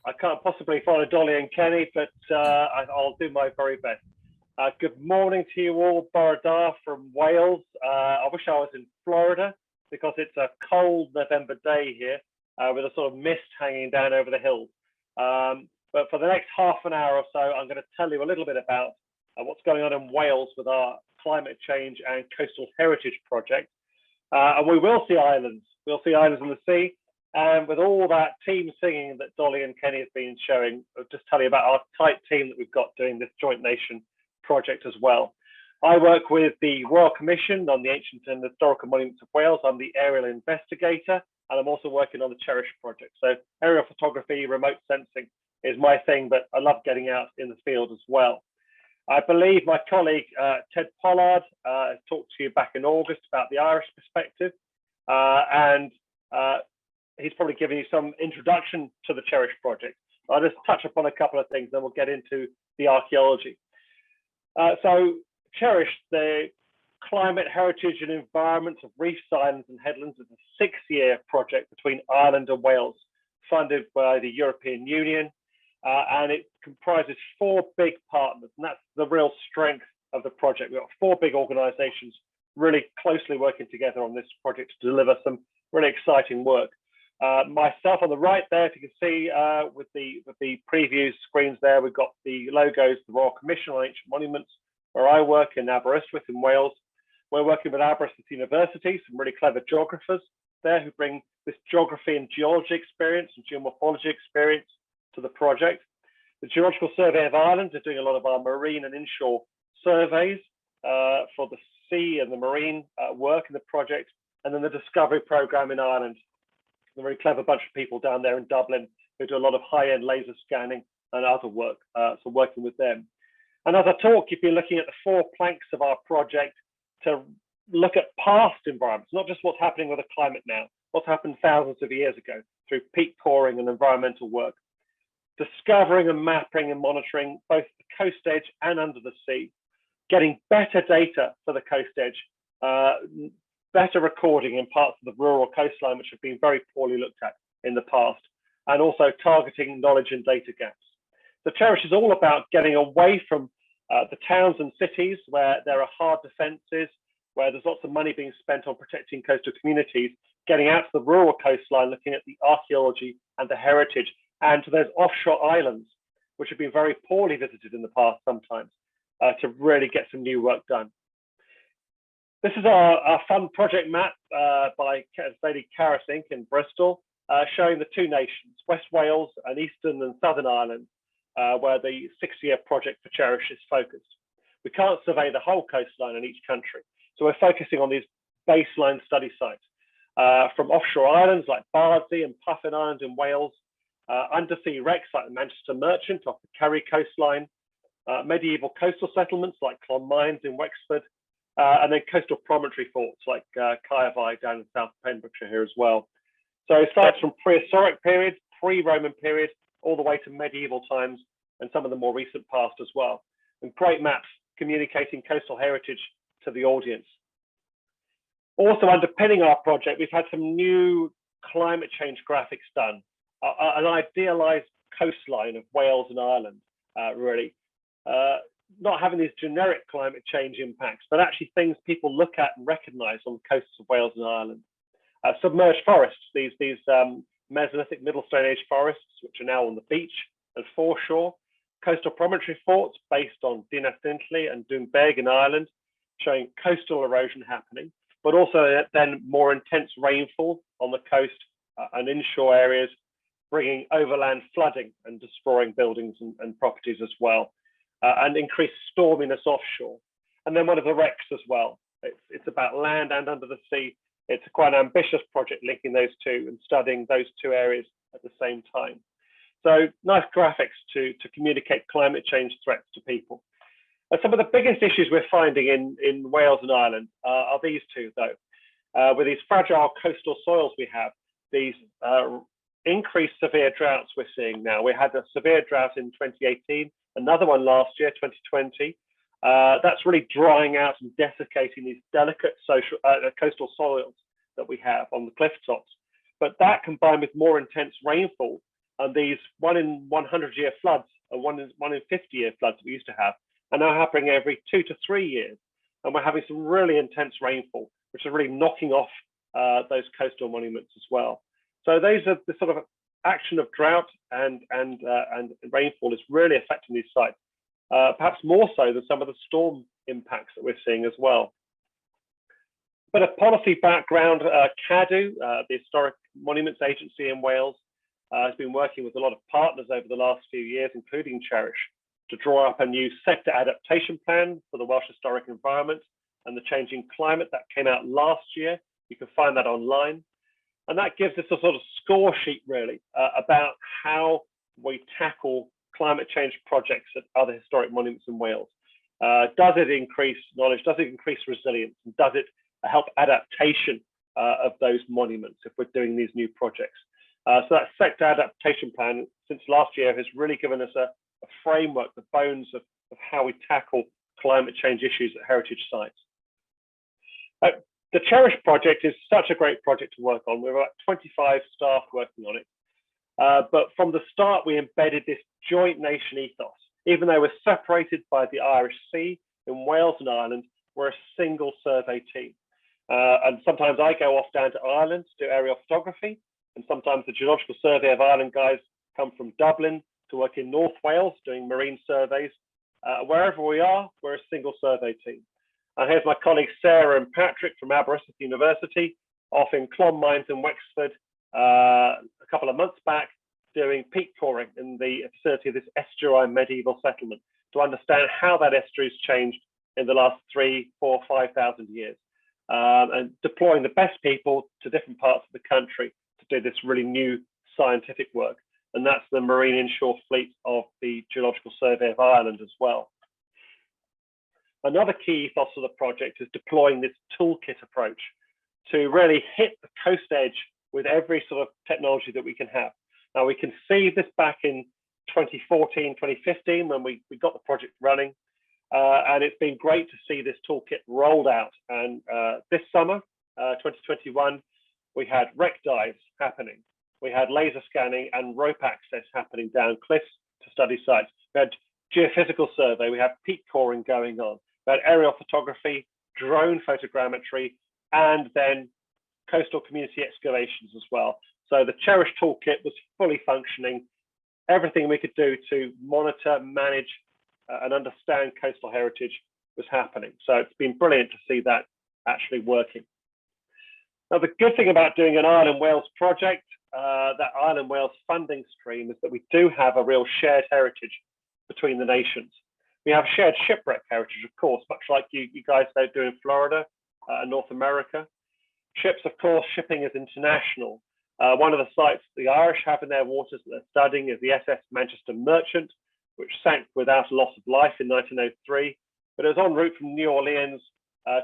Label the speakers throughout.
Speaker 1: I can't possibly follow Dolly and Kenny, but I'll do my very best. Good morning to you all, Borodah from Wales. I wish I was in Florida because it's a cold November day here with a sort of mist hanging down over the hills. But for the next half an hour or so, I'm going to tell you a little bit about what's going on in Wales with our climate change and coastal heritage project. And we will see islands. We'll see islands in the sea. And with all that team singing that Dolly and Kenny have been showing, I'll just tell you about our tight team that we've got doing this joint nation project as well. I work with the Royal Commission on the Ancient and Historical Monuments of Wales. I'm the aerial investigator, and I'm also working on the CHERISH project. So aerial photography, remote sensing is my thing, but I love getting out in the field as well. I believe my colleague Ted Pollard talked to you back in August about the Irish perspective, and he's probably given you some introduction to the CHERISH project. I'll just touch upon a couple of things, then we'll get into the archaeology. So CHERISH, the Climate, Heritage and Environment of Reefs, Islands and Headlands, is a 6-year project between Ireland and Wales, funded by the European Union. And it comprises 4 big partners, and that's the real strength of the project. We've got 4 big organizations really closely working together on this project to deliver some really exciting work. Myself on the right there, if you can see with the preview screens there, we've got the logos, the Royal Commission on Ancient Monuments, where I work in Aberystwyth in Wales. We're working with Aberystwyth University, some really clever geographers there who bring this geography and geology experience and geomorphology experience to the project. The Geological Survey of Ireland are doing a lot of our marine and inshore surveys for the sea and the marine work in the project. And then the Discovery Programme in Ireland, a very clever bunch of people down there in Dublin who do a lot of high-end laser scanning and other work, so working with them. And as I talk, you've been looking at the 4 planks of our project to look at past environments, not just what's happening with the climate now, what's happened thousands of years ago through peat coring and environmental work. Discovering and mapping and monitoring both the coast edge and under the sea, getting better data for the coast edge, better recording in parts of the rural coastline which have been very poorly looked at in the past, and also targeting knowledge and data gaps. So CHERISH is all about getting away from the towns and cities where there are hard defences, where there's lots of money being spent on protecting coastal communities, getting out to the rural coastline, looking at the archaeology and the heritage, and to those offshore islands, which have been very poorly visited in the past sometimes, to really get some new work done. This is our fun project map by Lady Carasink in Bristol, showing the 2 nations, West Wales and Eastern and Southern Ireland, where the 6-year project for CHERISH is focused. We can't survey the whole coastline in each country, so we're focusing on these baseline study sites from offshore islands like Bardsey and Puffin Island in Wales, undersea wrecks like the Manchester Merchant off the Kerry coastline, medieval coastal settlements like Clonmines in Wexford, and then coastal promontory forts like Caerphilly down in South Pembrokeshire here as well. So sites from prehistoric periods, pre-Roman period, all the way to medieval times and some of the more recent past as well. And great maps communicating coastal heritage to the audience. Also underpinning our project, we've had some new climate change graphics done. An idealized coastline of Wales and Ireland, really. Not having these generic climate change impacts, but actually things people look at and recognize on the coasts of Wales and Ireland. Submerged forests, these Mesolithic Middle Stone Age forests, which are now on the beach and foreshore. Coastal promontory forts based on Dinas Dintley and Doonbeg in Ireland, showing coastal erosion happening, but also then more intense rainfall on the coast and inshore areas, bringing overland flooding and destroying buildings and properties as well, and increased storminess offshore. And then one of the wrecks as well. It's about land and under the sea. It's quite an ambitious project linking those 2 and studying those 2 areas at the same time. So nice graphics to communicate climate change threats to people. And some of the biggest issues we're finding in Wales and Ireland are these 2 though. With these fragile coastal soils we have, these increased severe droughts we're seeing now. We had a severe drought in 2018, another one last year, 2020. That's really drying out and desiccating these delicate coastal soils that we have on the cliff tops. But that combined with more intense rainfall And these 1 in 100-year floods, or 1 in 50-year floods we used to have, are now happening every 2 to 3 years. And we're having some really intense rainfall, which is really knocking off those coastal monuments as well. So those are the sort of action of drought and rainfall is really affecting these sites, perhaps more so than some of the storm impacts that we're seeing as well. But a policy background, CADU, the Historic Monuments Agency in Wales, has been working with a lot of partners over the last few years, including CHERISH, to draw up a new sector adaptation plan for the Welsh historic environment and the changing climate that came out last year. You can find that online. And that gives us a sort of score sheet, really, about how we tackle climate change projects at other historic monuments in Wales. Does it increase knowledge? Does it increase resilience? And does it help adaptation of those monuments if we're doing these new projects? So that sector adaptation plan since last year has really given us a framework, the bones of how we tackle climate change issues at heritage sites. The CHERISH project is such a great project to work on. We've got 25 staff working on it. But from the start, we embedded this joint nation ethos. Even though we're separated by the Irish Sea, in Wales and Ireland, we're a single survey team. And sometimes I go off down to Ireland to do aerial photography, and sometimes the Geological Survey of Ireland guys come from Dublin to work in North Wales doing marine surveys. Wherever we are, we're a single survey team. And here's my colleagues Sarah and Patrick from Aberystwyth University off in Clonmines in Wexford a couple of months back doing peat coring in the facility of this estuarine medieval settlement to understand how that estuary has changed in the last 3, 4, 5,000 years, and deploying the best people to different parts of the country to do this really new scientific work. And that's the Marine Inshore Fleet of the Geological Survey of Ireland as well. Another key ethos of the project is deploying this toolkit approach to really hit the coast edge with every sort of technology that we can have. Now, we conceived this back in 2014, 2015, when we got the project running. And it's been great to see this toolkit rolled out. And this summer, 2021, we had wreck dives happening. We had laser scanning and rope access happening down cliffs to study sites. We had geophysical survey. We had peat coring going on. We had aerial photography, drone photogrammetry, and then coastal community excavations as well. So the CHERISH toolkit was fully functioning. Everything we could do to monitor, manage, and understand coastal heritage was happening. So it's been brilliant to see that actually working. Now, the good thing about doing an Ireland-Wales project, that Ireland-Wales funding stream, is that we do have a real shared heritage between the nations. We have shared shipwreck heritage, of course, much like you guys do in Florida and North America. Ships, of course, shipping is international. One of the sites the Irish have in their waters that they're studying is the SS Manchester Merchant, which sank without a loss of life in 1903. But it was en route from New Orleans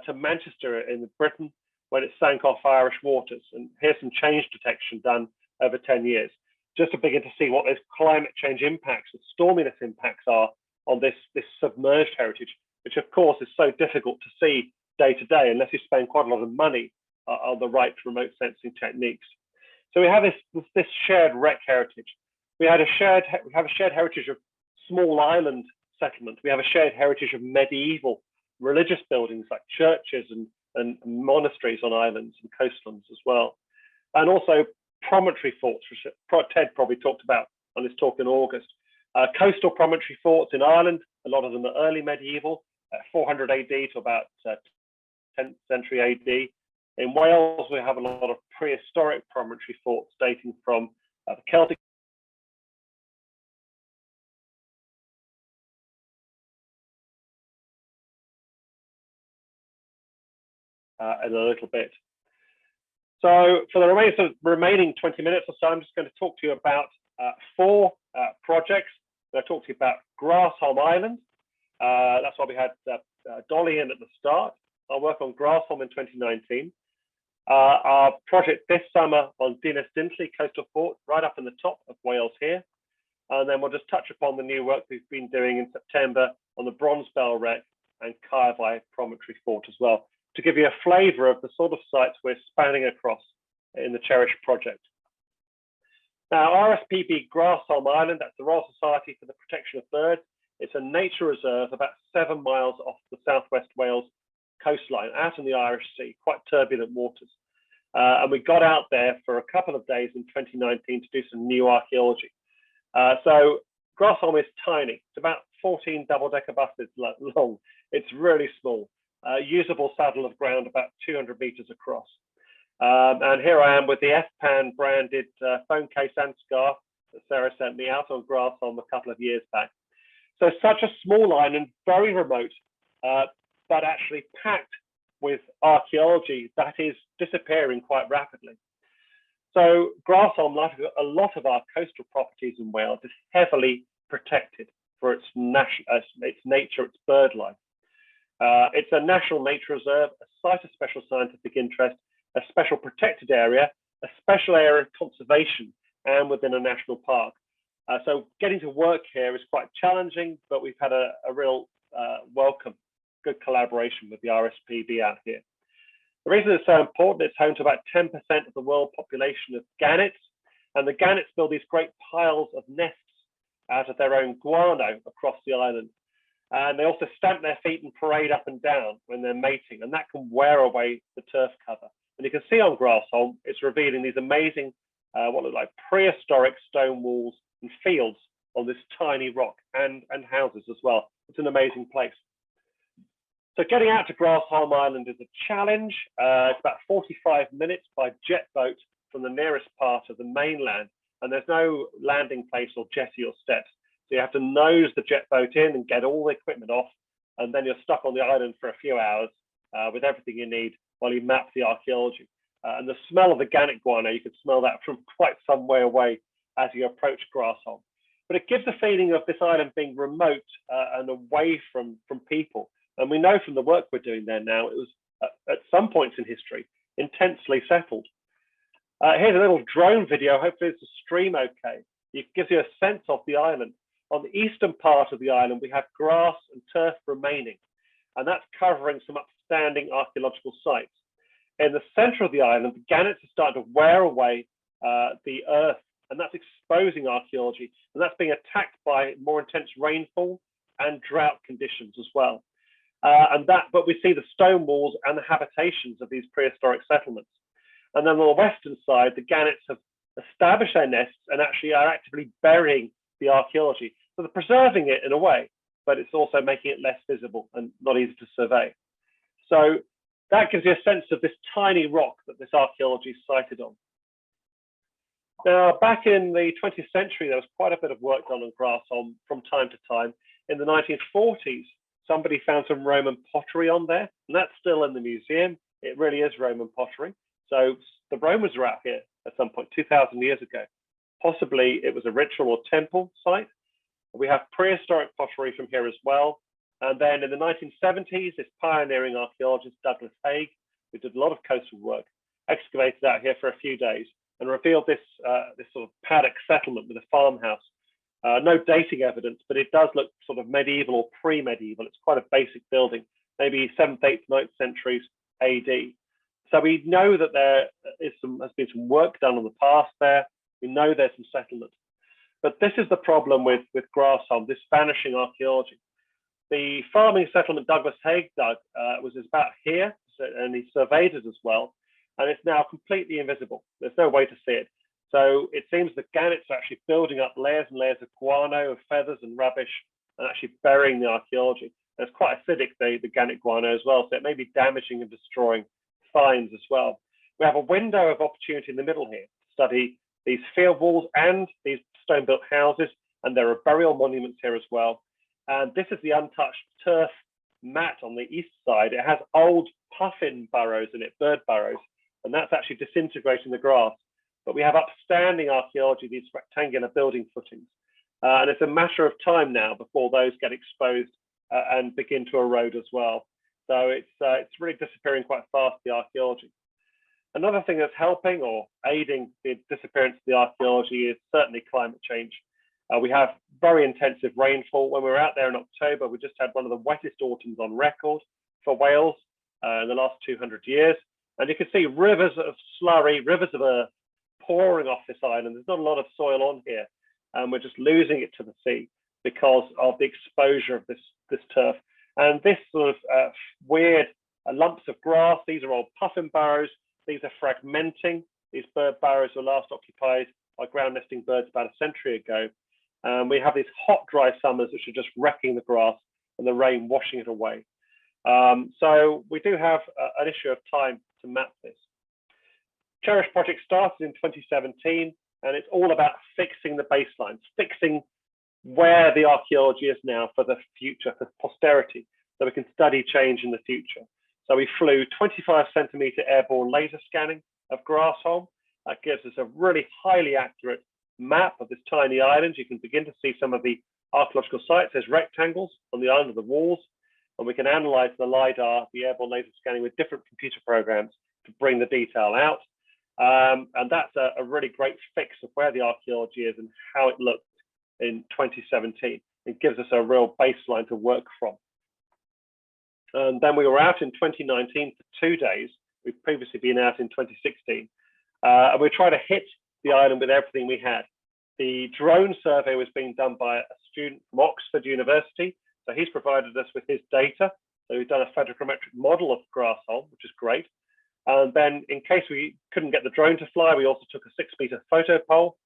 Speaker 1: to Manchester in Britain when it sank off Irish waters. And here's some change detection done over 10 years, just to begin to see what those climate change impacts and storminess impacts are on this submerged heritage, which of course is so difficult to see day to day unless you spend quite a lot of money on the right remote sensing techniques. So we have this shared wreck heritage. We have a shared heritage of small island settlement. We have a shared heritage of medieval religious buildings like churches and monasteries on islands and coastlands as well. And also promontory forts, which Ted probably talked about on his talk in August. Coastal promontory forts in Ireland, a lot of them are early medieval, 400 AD to about 10th century AD. In Wales, we have a lot of prehistoric promontory forts dating from the Celtic in a little bit. So for the remaining 20 minutes or so, I'm just going to talk to you about 4 projects. I talked to you about Grasholm Island. That's why we had Dolly in at the start. I'll work on Grasholm in 2019. Our project this summer on Dinas Dintley Coastal Fort, right up in the top of Wales here. And then we'll just touch upon the new work we've been doing in September on the Bronze Bell Wreck and Caerfai Promontory Fort as well, to give you a flavour of the sort of sites we're spanning across in the CHERISH project. Now, Rspb Grassholm Island, that's the Royal Society for the Protection of Birds. It's a nature reserve about 7 miles off the southwest Wales coastline, out in the Irish Sea, quite turbulent waters. And we got out there for a couple of days in 2019 to do some new archaeology. So Grassholm is tiny. It's about 14 double-decker buses long. It's really small. Usable saddle of ground about 200 meters across. And here I am with the FPAN branded phone case and scarf that Sarah sent me out on Grassholm a couple of years back. So such a small island, very remote, but actually packed with archaeology that is disappearing quite rapidly. So Grassholm, like a lot of our coastal properties in Wales, is heavily protected for its nature, its bird life. It's a national nature reserve, a site of special scientific interest, a special protected area, a special area of conservation, and within a national park. So getting to work here is quite challenging, but we've had a real welcome, good collaboration with the Rspb out here. The reason it's so important, it's home to about 10% of the world population of gannets, and the gannets build these great piles of nests out of their own guano across the island. And they also stamp their feet and parade up and down when they're mating, and that can wear away the turf cover. And you can see on Grassholm, it's revealing these amazing, what look like prehistoric stone walls and fields on this tiny rock, and houses as well. It's an amazing place. So getting out to Grassholm Island is a challenge. It's about 45 minutes by jet boat from the nearest part of the mainland, and there's no landing place or jetty or steps. So you have to nose the jet boat in and get all the equipment off, and then you're stuck on the island for a few hours with everything you need while you map the archaeology. And the smell of the gannet guano, you can smell that from quite some way away as you approach Grassholm. But it gives a feeling of this island being remote and away from people. And we know from the work we're doing there now, it was at some points in history intensely settled. Here's a little drone video. Hopefully it's a stream okay. It gives you a sense of the island. On the eastern part of the island, we have grass and turf remaining, and that's covering some upstanding archaeological sites. In the center of the island, the gannets are starting to wear away the earth, and that's exposing archaeology, and that's being attacked by more intense rainfall and drought conditions as well. But we see the stone walls and the habitations of these prehistoric settlements. And then on the western side, the gannets have established their nests and actually are actively burying the archaeology. So they're preserving it in a way, but it's also making it less visible and not easy to survey. So that gives you a sense of this tiny rock that this archaeology is sited on. Now, back in the 20th century, there was quite a bit of work done on Grassholm from time to time. In the 1940s, somebody found some Roman pottery on there, and that's still in the museum. It really is Roman pottery. So the Romans were out here at some point 2,000 years ago. Possibly it was a ritual or temple site. We have prehistoric pottery from here as well. And then in the 1970s, this pioneering archaeologist, Douglas Haig, who did a lot of coastal work, excavated out here for a few days and revealed this sort of paddock settlement with a farmhouse. No dating evidence, but it does look sort of medieval or pre-medieval. It's quite a basic building, maybe 7th, 8th, 9th centuries AD. So we know that there has been some work done on the past there. We know there's some settlement. But this is the problem with Grassholm, this vanishing archaeology. The farming settlement Douglas Haig dug was about here, and he surveyed it as well, and it's now completely invisible. There's no way to see it. So it seems the gannets are actually building up layers and layers of guano, of feathers and rubbish, and actually burying the archaeology. And it's quite acidic, the gannet guano as well, so it may be damaging and destroying finds as well. We have a window of opportunity in the middle here to study these field walls and these stone-built houses, and there are burial monuments here as well. And this is the untouched turf mat on the east side. It has old puffin burrows in it, bird burrows, and that's actually disintegrating the grass. But we have upstanding archaeology, these rectangular building footings. And it's a matter of time now before those get exposed and begin to erode as well. So it's really disappearing quite fast, the archaeology. Another thing that's helping or aiding the disappearance of the archaeology is certainly climate change. We have very intensive rainfall. When we were out there in October, we just had one of the wettest autumns on record for Wales in the last 200 years. And you can see rivers of slurry, rivers of earth pouring off this island. There's not a lot of soil on here, and we're just losing it to the sea because of the exposure of this turf. And this sort of weird lumps of grass, these are old puffin burrows. These are fragmenting. These bird burrows were last occupied by ground nesting birds about a century ago. We have these hot, dry summers, which are just wrecking the grass and the rain washing it away. So we do have an issue of time to map this. CHERISH Project started in 2017, and it's all about fixing the baselines, fixing where the archaeology is now for the future, for posterity, so we can study change in the future. So we flew 25 centimeter airborne laser scanning of Grassholm. That gives us a really highly accurate map of this tiny island. You can begin to see some of the archaeological sites. There's rectangles on the island of the walls, and we can analyze the LiDAR, the airborne laser scanning, with different computer programs to bring the detail out. And that's a really great fix of where the archaeology is and how it looked in 2017. It gives us a real baseline to work from. And then we were out in 2019 for 2 days. We've previously been out in 2016. And we tried to hit the island with everything we had. The drone survey was being done by a student from Oxford University. So he's provided us with his data. So we've done a photogrammetric model of Grassholm, which is great. And then in case we couldn't get the drone to fly, we also took a 6-meter photo pole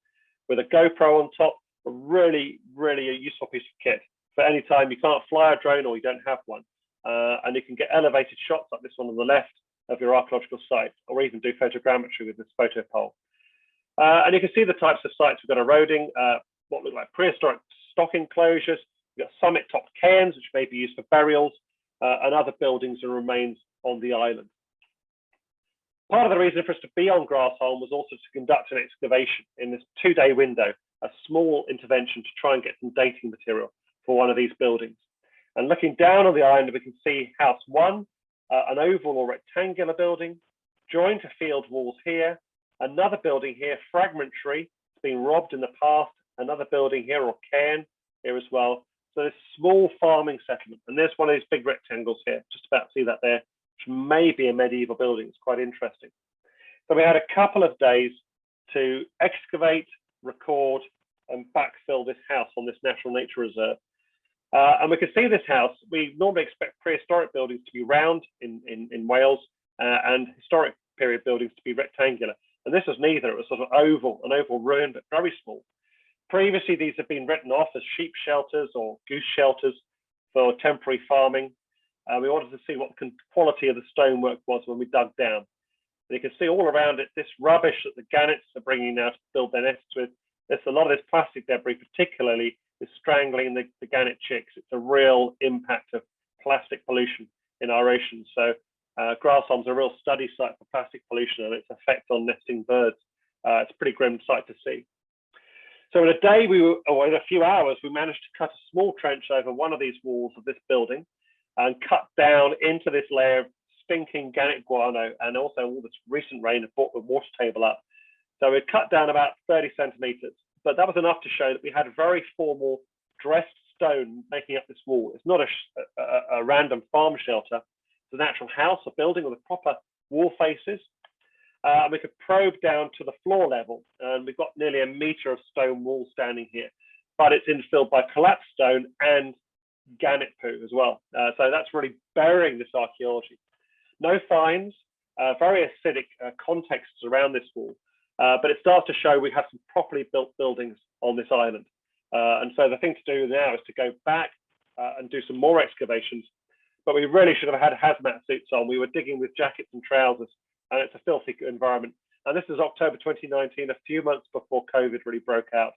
Speaker 1: with a GoPro on top. A really, really a useful piece of kit for any time you can't fly a drone or you don't have one. And you can get elevated shots like this one on the left of your archaeological site, or even do photogrammetry with this photo pole. And you can see the types of sites. We've got eroding, what look like prehistoric stock enclosures. We've got summit-topped cairns, which may be used for burials, and other buildings and remains on the island. Part of the reason for us to be on Grassholm was also to conduct an excavation in this 2-day window, a small intervention to try and get some dating material for one of these buildings. And looking down on the island, we can see House 1, an oval or rectangular building, joined to field walls here, another building here, fragmentary, it's been robbed in the past, another building here, or cairn here as well. So this small farming settlement, and there's one of these big rectangles here, just about to see that there, which may be a medieval building. It's quite interesting. So we had a couple of days to excavate, record, and backfill this house on this natural nature reserve. And we can see this house. We normally expect prehistoric buildings to be round in Wales and historic period buildings to be rectangular. And this was neither. It was sort of oval, an oval ruin, but very small. Previously, these have been written off as sheep shelters or goose shelters for temporary farming. We wanted to see what the quality of the stonework was when we dug down. And you can see all around it, this rubbish that the gannets are bringing now to build their nests with. There's a lot of this plastic debris, particularly, is strangling the gannet chicks. It's a real impact of plastic pollution in our oceans. So Grassholm's a real study site for plastic pollution and its effect on nesting birds. It's a pretty grim sight to see. So in a day, or in a few hours, we managed to cut a small trench over one of these walls of this building and cut down into this layer of stinking gannet guano, and also all this recent rain had brought the water table up. So we cut down about 30 centimeters, but that was enough to show that we had a very formal dressed stone making up this wall. It's not a random farm shelter. It's an actual house, a building with proper wall faces. And we could probe down to the floor level, and we've got nearly 1 meter of stone wall standing here, but it's infilled by collapsed stone and gannet poo as well. So that's really burying this archaeology. No finds, very acidic contexts around this wall, but it starts to show we have some properly built buildings on this island. And so the thing to do now is to go back and do some more excavations, but we really should have had hazmat suits on. We were digging with jackets and trousers, and it's a filthy environment. And this is October 2019, a few months before COVID really broke out.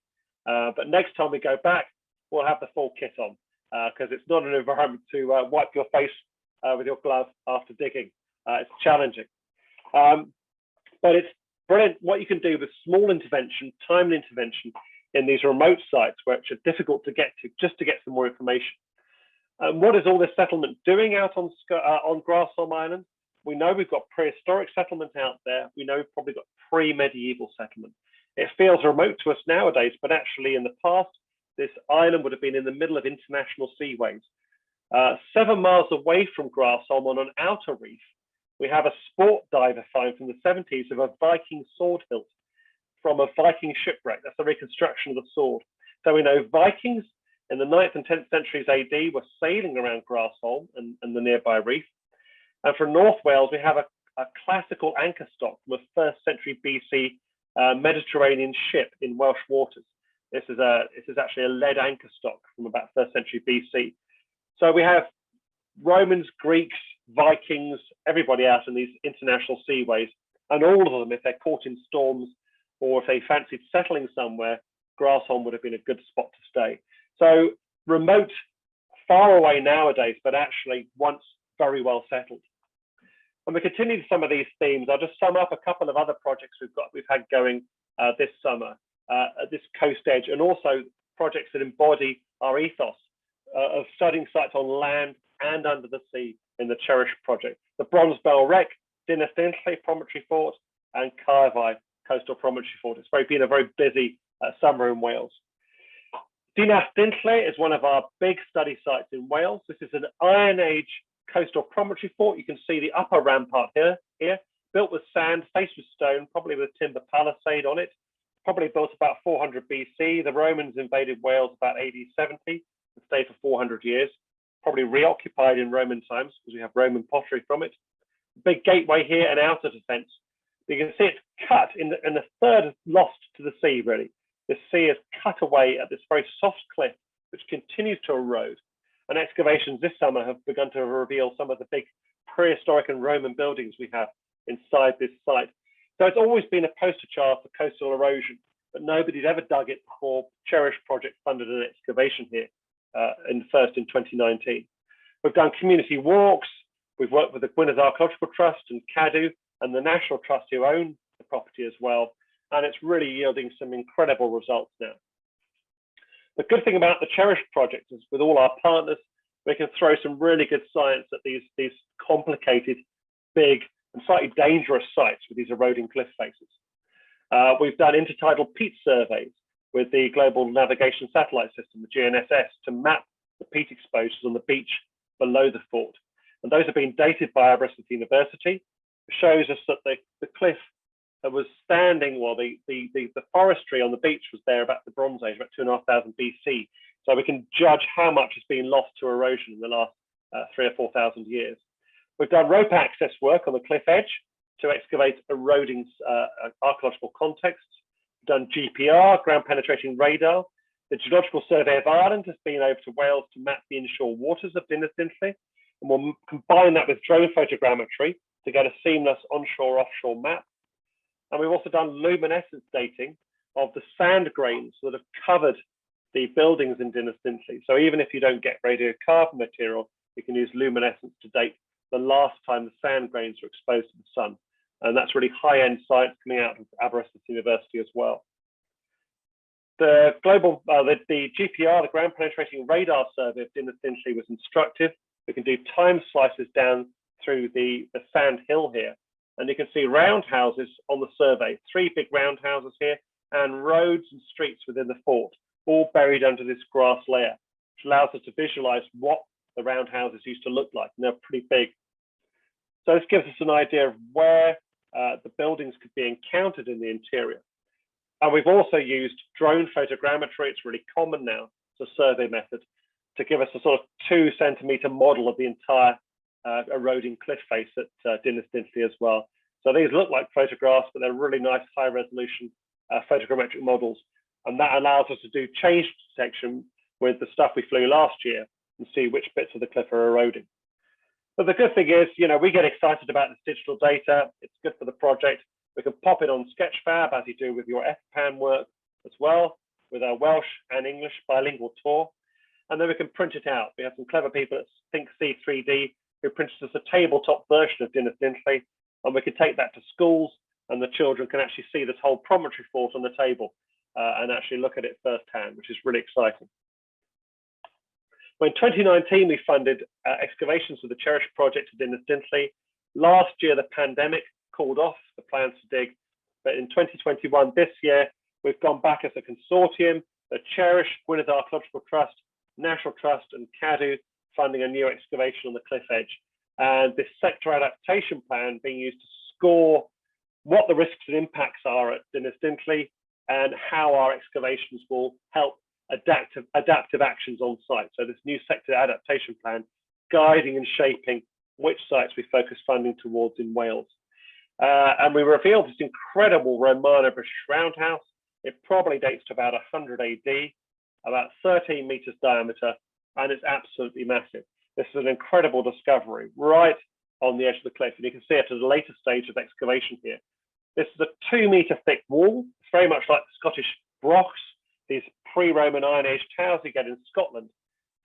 Speaker 1: But next time we go back, we'll have the full kit on, because it's not an environment to wipe your face with your glove after digging. It's challenging. But it's brilliant what you can do with small intervention, timed intervention in these remote sites which are difficult to get to, just to get some more information. What is all this settlement doing out on Grassholm Island? We know we've got prehistoric settlement out there. We know we've probably got pre-medieval settlement. It feels remote to us nowadays, but actually in the past, this island would have been in the middle of international seaways. 7 miles away from Grassholm on an outer reef, we have a sport diver find from the 70s of a Viking sword hilt, from a Viking shipwreck. That's a reconstruction of the sword. So we know Vikings in the 9th and 10th centuries AD were sailing around Grassholm and the nearby reef. And from North Wales, we have a classical anchor stock from a 1st century BC Mediterranean ship in Welsh waters. This is actually a lead anchor stock from about 1st century BC. So we have Romans, Greeks, Vikings, everybody out in these international seaways, and all of them, if they're caught in storms or if they fancied settling somewhere, Grassholm would have been a good spot to stay. So remote, far away nowadays, but actually once very well settled. And we continue some of these themes. I'll just sum up a couple of other projects we've had going this summer at this coast edge, and also projects that embody our ethos of studying sites on land and under the sea in the CHERISH project. The Bronze Bell Wreck, Dinas Dinlley Promontory Fort, and Caerphilly Coastal Promontory Fort. It's been a very busy summer in Wales. Dinas Dinlley is one of our big study sites in Wales. This is an Iron Age coastal promontory fort. You can see the upper rampart here, built with sand, faced with stone, probably with a timber palisade on it. Probably built about 400 BC. The Romans invaded Wales about AD 70 and stayed for 400 years. Probably reoccupied in Roman times because we have Roman pottery from it. Big gateway here and outer defence. You can see it's cut in the third lost to the sea, really. The sea is cut away at this very soft cliff, which continues to erode. And excavations this summer have begun to reveal some of the big prehistoric and Roman buildings we have inside this site. So it's always been a poster child for coastal erosion, but nobody's ever dug it before CHERISH Project funded an excavation here in 2019. We've done community walks. We've worked with the Gwynedd Archaeological Trust and Cadw and the National Trust who own the property as well. And it's really yielding some incredible results now. The good thing about the CHERISH project is with all our partners, we can throw some really good science at these complicated, big, and slightly dangerous sites with these eroding cliff faces. We've done intertidal peat surveys with the Global Navigation Satellite System, the GNSS, to map the peat exposures on the beach below the fort. And those have been dated by Aberystwyth University. It shows us that the cliff that was standing, well, the forestry on the beach was there about the Bronze Age, about 2,500 BC. So we can judge how much has been lost to erosion in the last 3,000 or 4,000 years. We've done rope access work on the cliff edge to excavate eroding archaeological contexts. We've done GPR, ground penetrating radar. The Geological Survey of Ireland has been over to Wales to map the inshore waters of Dinas Dinlley, and we'll combine that with drone photogrammetry to get a seamless onshore-offshore map. And we've also done luminescence dating of the sand grains that have covered the buildings in Dinas Dinlley. So even if you don't get radiocarbon material, you can use luminescence to date the last time the sand grains were exposed to the sun. And that's really high-end science coming out of Aberystwyth University as well. The GPR, the ground penetrating radar survey of Dinas Dinlley was instructive. We can do time slices down through the sand hill here. And you can see roundhouses on the survey, 3 big roundhouses here, and roads and streets within the fort, all buried under this grass layer, which allows us to visualize what the roundhouses used to look like, and they're pretty big. So this gives us an idea of where the buildings could be encountered in the interior. And we've also used drone photogrammetry. It's really common now. It's a survey method to give us a sort of 2-centimeter model of the entire eroding cliff face at Dinas Dinlley as well. So these look like photographs, but they're really nice high resolution photogrammetric models. And that allows us to do change detection with the stuff we flew last year and see which bits of the cliff are eroding. But the good thing is, we get excited about this digital data. It's good for the project. We can pop it on Sketchfab, as you do with your FPAN work as well, with our Welsh and English bilingual tour. And then we can print it out. We have some clever people at Think C3D who printed us a tabletop version of Dinas Dinlley, and we can take that to schools, and the children can actually see this whole promontory fort on the table and actually look at it firsthand, which is really exciting. Well, in 2019, we funded excavations with the CHERISH project at Dinas Dinlley. Last year, the pandemic called off the plans to dig, but in 2021, this year, we've gone back as a consortium, the CHERISH, Gwynedd Archaeological Trust, National Trust, and Cadw, funding a new excavation on the cliff edge. And this sector adaptation plan being used to score what the risks and impacts are at Dinas Dintley, and how our excavations will help adaptive actions on site. So this new sector adaptation plan guiding and shaping which sites we focus funding towards in Wales. And we revealed this incredible Romano British Roundhouse. It probably dates to about 100 AD, about 13 meters diameter, and it's absolutely massive. This is an incredible discovery right on the edge of the cliff, and you can see it at a later stage of excavation here. This is a 2-meter thick wall. It's very much like the Scottish brocks, these pre-Roman Iron Age towers you get in Scotland.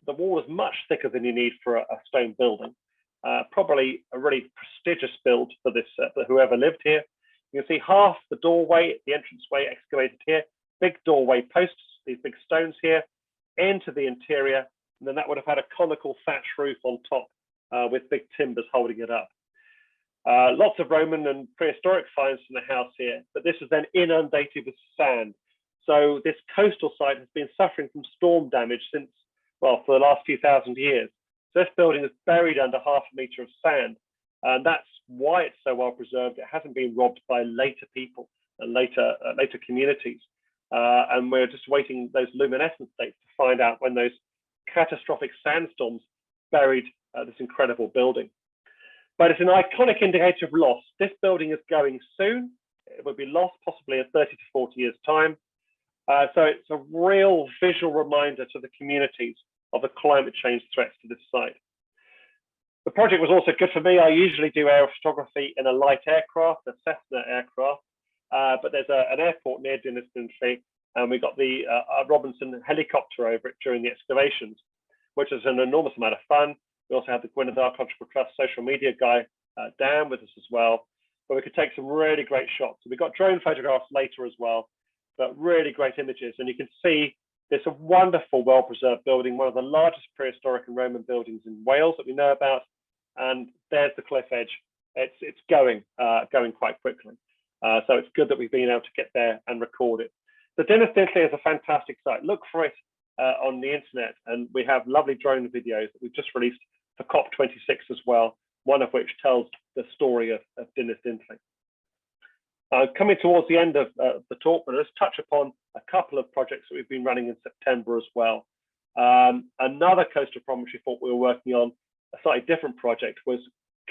Speaker 1: The wall is much thicker than you need for a stone building. Probably a really prestigious build for this, for whoever lived here. You can see half the doorway, the entranceway excavated here, big doorway posts, these big stones here, into the interior, and then that would have had a conical thatch roof on top with big timbers holding it up. Lots of Roman and prehistoric finds in the house here, but this is then inundated with sand. So this coastal site has been suffering from storm damage since, well, for the last few thousand years. So this building is buried under half a meter of sand, and that's why it's so well preserved. It hasn't been robbed by later people and later communities. And we're just waiting those luminescence dates to find out when those catastrophic sandstorms buried this incredible building. But it's an iconic indicator of loss. This building is going soon. It will be lost possibly in 30 to 40 years' time. So it's a real visual reminder to the communities of the climate change threats to this site. The project was also good for me. I usually do aerial photography in a light aircraft, a Cessna aircraft, but there's an airport near Dinas Dintley, and we got the Robinson helicopter over it during the excavations, which is an enormous amount of fun. We also had the Gwynedd Archaeological Trust social media guy, Dan, with us as well, but we could take some really great shots. So we got drone photographs later as well, but really great images. And you can see this a wonderful, well-preserved building, one of the largest prehistoric and Roman buildings in Wales that we know about. And there's the cliff edge. It's going quite quickly. So it's good that we've been able to get there and record it. The Dinas Dintley is a fantastic site. Look for it on the internet, and we have lovely drone videos that we've just released for COP26 as well, one of which tells the story of Dinas Dintley. Coming towards the end of the talk, but let's touch upon a couple of projects that we've been running in September as well. Another coastal promontory fort we were working on, a slightly different project, was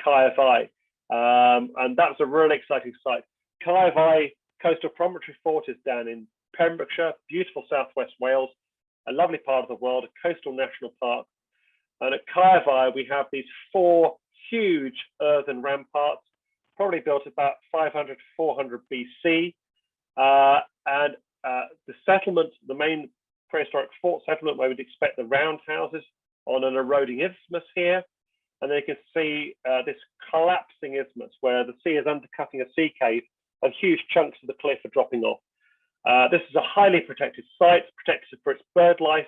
Speaker 1: Caerfai, and that was a really exciting site. Caerfai Coastal Promontory Fort is down in Pembrokeshire, beautiful southwest Wales, a lovely part of the world, a coastal national park. And at Caerfai, we have these 4 huge earthen ramparts, probably built about 500 to 400 BC. And the settlement, the main prehistoric fort settlement, where we'd expect the roundhouses on an eroding isthmus here. And then you can see this collapsing isthmus where the sea is undercutting a sea cave and huge chunks of the cliff are dropping off. This is a highly protected site, protected for its bird life,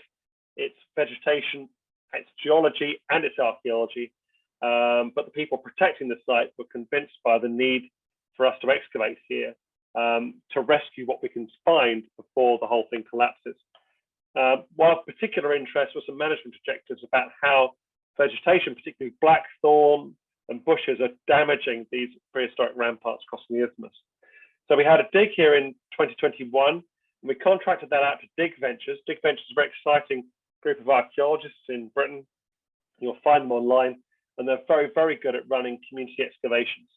Speaker 1: its vegetation, its geology, and its archaeology. But the people protecting the site were convinced by the need for us to excavate here to rescue what we can find before the whole thing collapses. While of particular interest was some management objectives about how vegetation, particularly blackthorn and bushes, are damaging these prehistoric ramparts crossing the isthmus. So we had a dig here in 2021, and we contracted that out to Dig Ventures. Dig Ventures is a very exciting group of archaeologists in Britain. You'll find them online, and they're very, very good at running community excavations.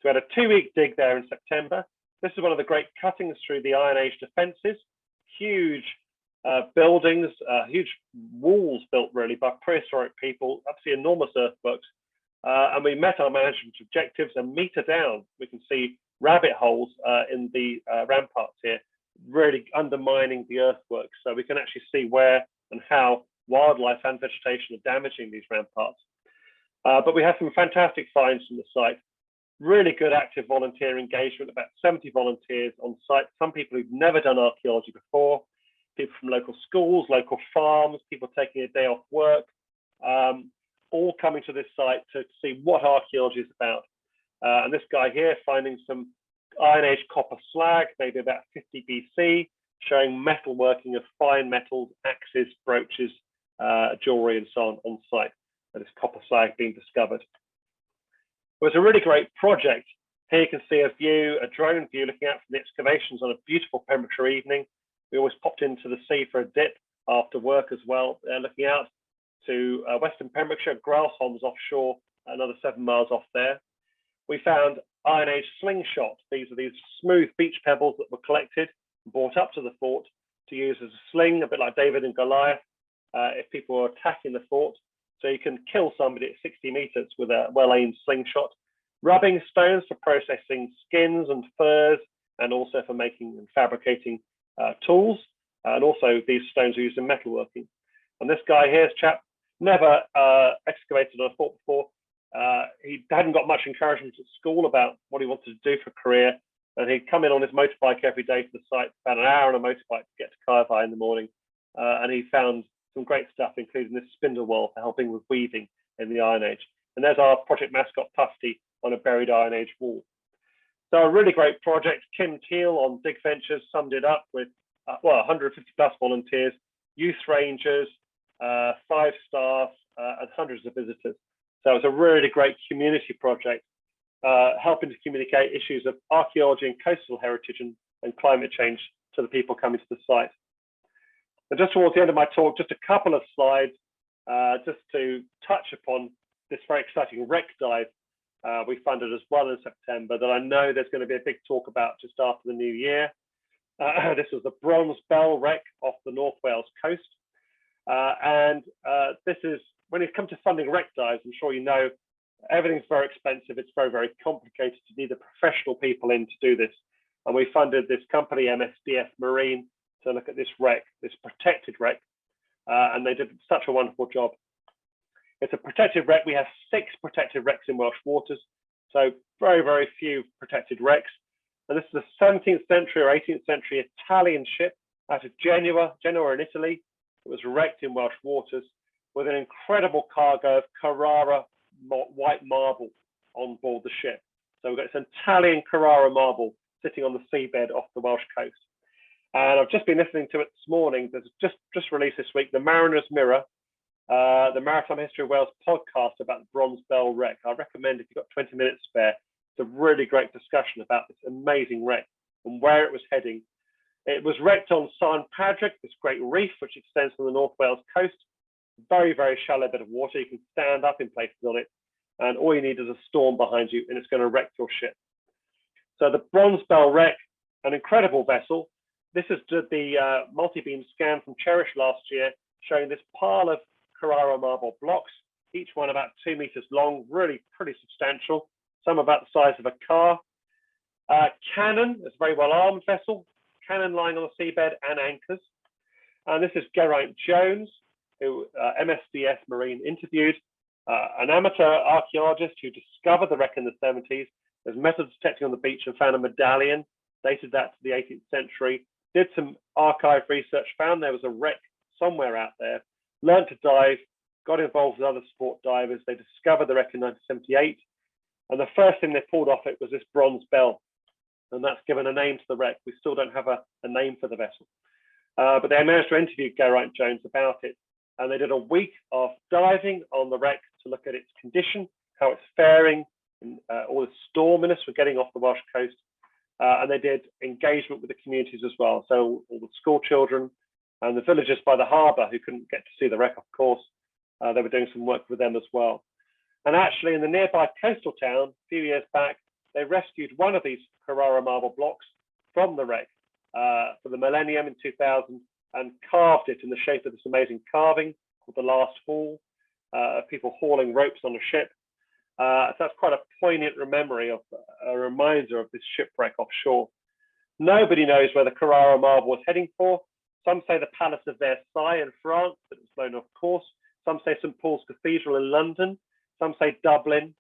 Speaker 1: So we had a 2-week dig there in September. This is one of the great cuttings through the Iron Age defences. Huge buildings, huge walls built really by prehistoric people, absolutely enormous earthworks. And we met our management objectives, and meter down, we can see rabbit holes in the ramparts here, really undermining the earthworks. So we can actually see where and how wildlife and vegetation are damaging these ramparts. But we have some fantastic finds from the site. Really good active volunteer engagement, about 70 volunteers on site, some people who've never done archaeology before, people from local schools, local farms, people taking a day off work, all coming to this site to see what archaeology is about. And this guy here finding some Iron Age copper slag, maybe about 50 BC, showing metalworking of fine metals, axes, brooches, jewelry, and so on site. And this copper slag being discovered. It was a really great project Here you can see a drone view looking out from the excavations on a beautiful Pembrokeshire evening. We always popped into the sea for a dip after work as well, looking out to Western Pembrokeshire, Grassholm's offshore, another 7 miles off there. We found Iron Age slingshot. These are these smooth beach pebbles that were collected and brought up to the fort to use as a sling, a bit like David and Goliath, if people were attacking the fort. So you can kill somebody at 60 meters with a well-aimed slingshot. Rubbing stones for processing skins and furs, and also for making and fabricating tools. And also these stones are used in metalworking. And this guy here, this chap, never excavated on a fort before. He hadn't got much encouragement at school about what he wanted to do for a career. And he'd come in on his motorbike every day to the site, about an hour on a motorbike to get to Carvai in the morning. And he found some great stuff, including this spindle whorl for helping with weaving in the Iron Age. And there's our project mascot, Tufty, on a buried Iron Age wall. So a really great project. Kim Teal on Dig Ventures summed it up with 150 plus volunteers, youth rangers, 5 staff, and hundreds of visitors. So it's a really great community project, helping to communicate issues of archaeology and coastal heritage and climate change to the people coming to the site. And just towards the end of my talk, just a couple of slides just to touch upon this very exciting wreck dive we funded as well in September that I know there's going to be a big talk about just after the new year. This was the Bronze Bell wreck off the North Wales coast. This is, when it comes to funding wreck dives, I'm sure you know, everything's very expensive. It's very, very complicated. You need the professional people in to do this. And we funded this company, MSDF Marine, to look at this wreck, this protected wreck. And they did such a wonderful job. It's a protected wreck. We have 6 protected wrecks in Welsh waters. So very, very few protected wrecks. And this is a 17th century or 18th century Italian ship out of Genoa in Italy. It was wrecked in Welsh waters with an incredible cargo of Carrara white marble on board the ship. So we've got this Italian Carrara marble sitting on the seabed off the Welsh coast. And I've just been listening to it this morning. There's just released this week, the Mariner's Mirror, the Maritime History of Wales podcast about the Bronze Bell wreck. I recommend if you've got 20 minutes spare, it's a really great discussion about this amazing wreck and where it was heading. It was wrecked on San Padraig, this great reef which extends from the North Wales coast. Very, very shallow bit of water. You can stand up in places on it, and all you need is a storm behind you, and it's going to wreck your ship. So the Bronze Bell wreck, an incredible vessel. This is the multi-beam scan from Cherish last year, showing this pile of Carrara marble blocks, each one about 2 meters long, really pretty substantial, some about the size of a car. Cannon, it's a very well-armed vessel, cannon lying on the seabed and anchors. And this is Geraint Jones, who MSDS Marine interviewed, an amateur archaeologist who discovered the wreck in the 70s, was metal detecting on the beach and found a medallion, dated that to the 18th century, did some archive research, found there was a wreck somewhere out there, learned to dive, got involved with other sport divers. They discovered the wreck in 1978. And the first thing they pulled off it was this Bronze Bell. And that's given a name to the wreck. We still don't have a name for the vessel. But they managed to interview Geraint Jones about it. And they did a week of diving on the wreck to look at its condition, how it's faring, and all the storminess we're getting off the Welsh coast. And they did engagement with the communities as well. So all the school children and the villagers by the harbour who couldn't get to see the wreck, of course, they were doing some work with them as well. And actually in the nearby coastal town, a few years back, they rescued one of these Carrara marble blocks from the wreck for the millennium in 2000 and carved it in the shape of this amazing carving called the Last Haul, of people hauling ropes on a ship. So that's quite a poignant memory of a reminder of this shipwreck offshore. Nobody knows where the Carrara marble was heading for. Some say the Palace of Versailles in France, but it was blown off course. Some say St. Paul's Cathedral in London. Some say Dublin.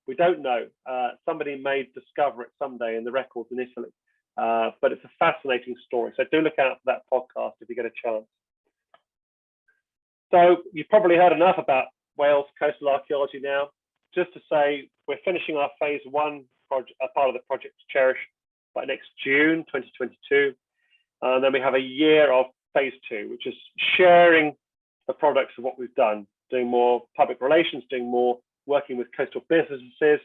Speaker 1: We don't know. Somebody may discover it someday in the records in Italy. But it's a fascinating story. So do look out for that podcast if you get a chance. So you've probably heard enough about Wales coastal archaeology now. Just to say, we're finishing our phase 1 project, part of the project Cherish by next June 2022. And then we have a year of phase 2, which is sharing the products of what we've done, doing more public relations, doing more working with coastal businesses,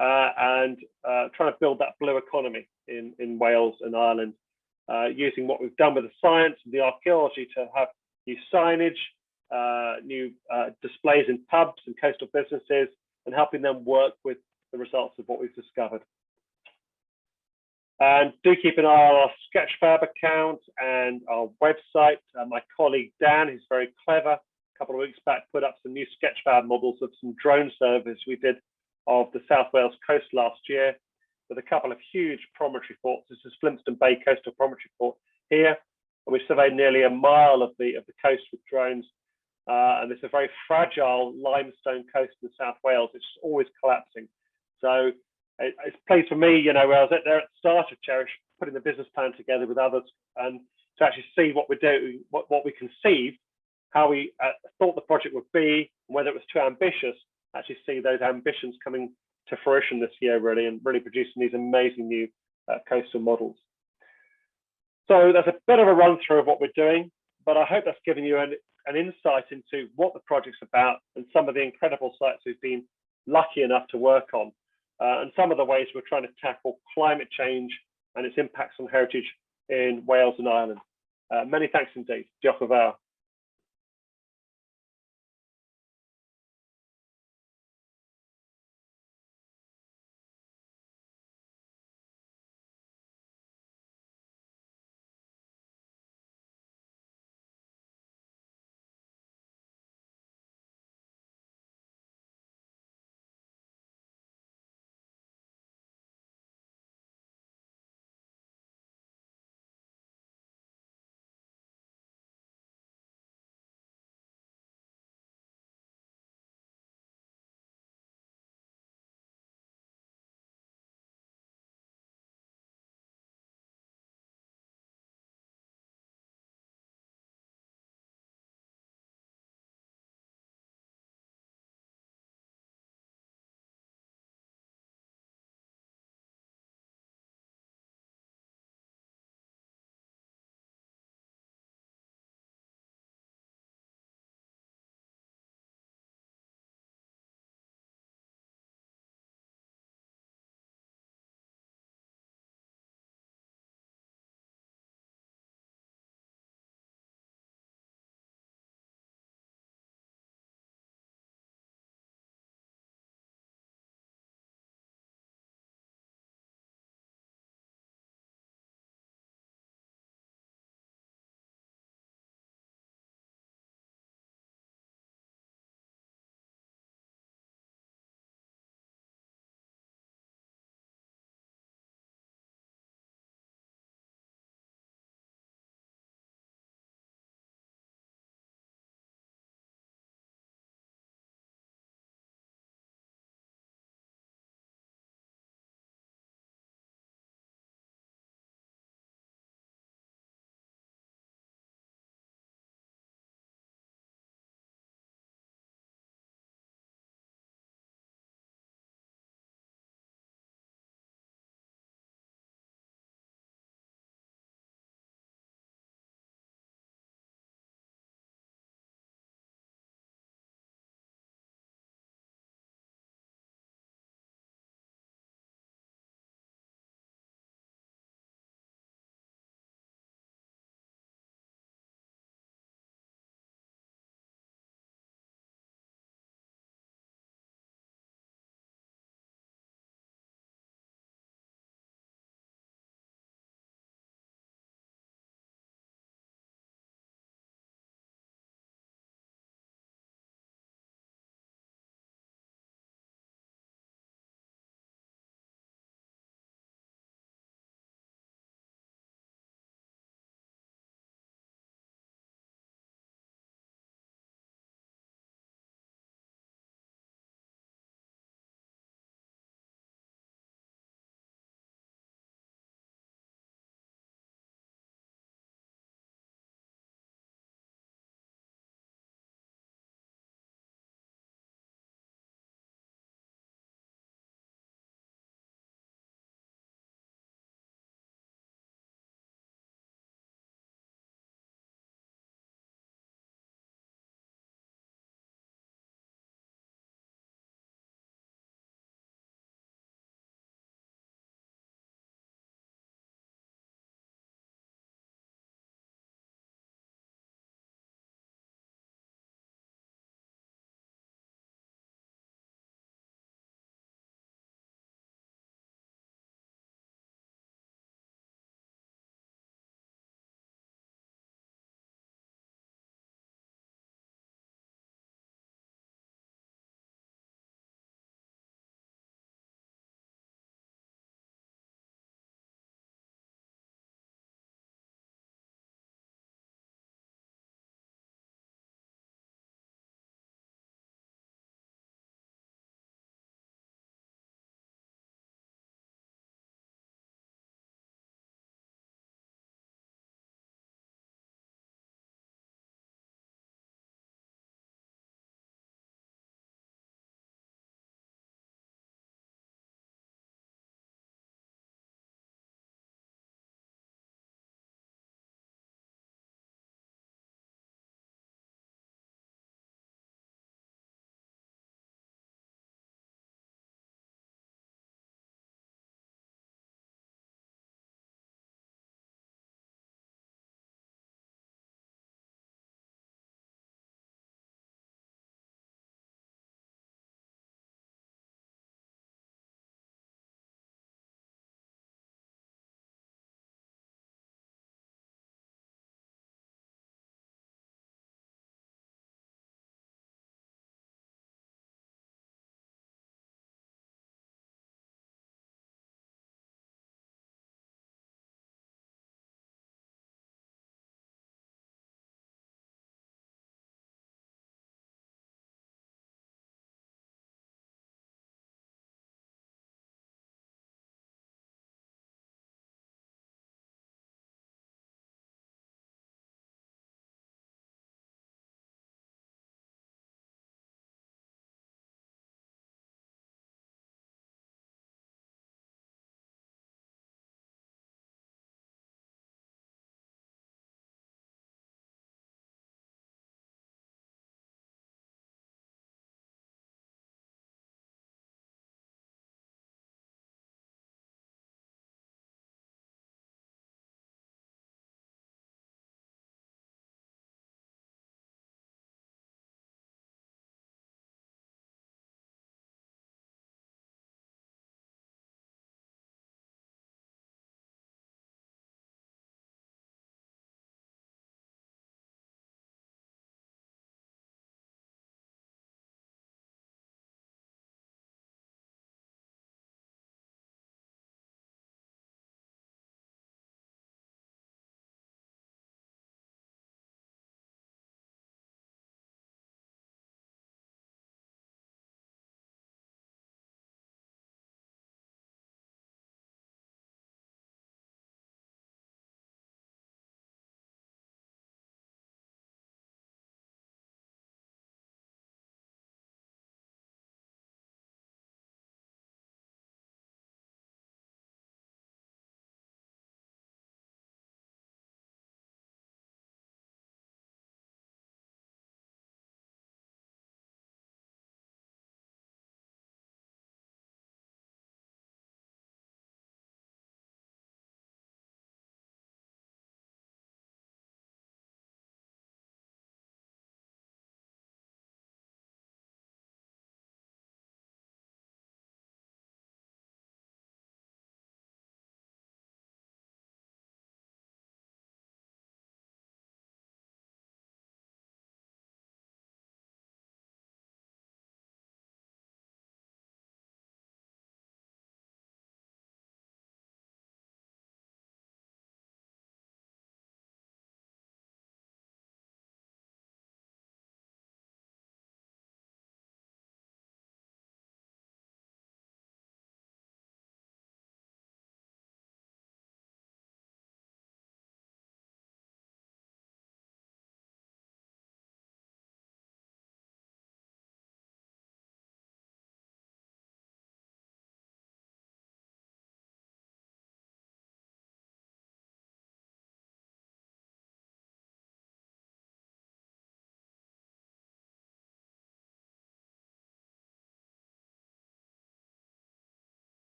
Speaker 1: and trying to build that blue economy in Wales and Ireland, using what we've done with the science and the archaeology to have new signage, new displays in pubs and coastal businesses, and helping them work with the results of what we've discovered. And do keep an eye on our Sketchfab account and our website. My colleague Dan, who's very clever, a couple of weeks back put up some new Sketchfab models of some drone surveys we did of the South Wales coast last year, with a couple of huge promontory forts. This is Flintstone Bay Coastal Promontory Fort here, and we surveyed nearly a mile of the coast with drones. And it's a very fragile limestone coast in South Wales. It's always collapsing. So it's a place for me, you know, where I was there at the start of Cherish, putting the business plan together with others, and to actually see what we do, what we conceived, how we thought the project would be, and whether it was too ambitious. Actually see those ambitions coming to fruition this year, really, and really producing these amazing new coastal models. So there's a bit of a run through of what we're doing, but I hope that's given you an insight into what the project's about and some of the incredible sites we've been lucky enough to work on, and some of the ways we're trying to tackle climate change and its impacts on heritage in Wales and Ireland. Many thanks indeed. Diolch yn fawr.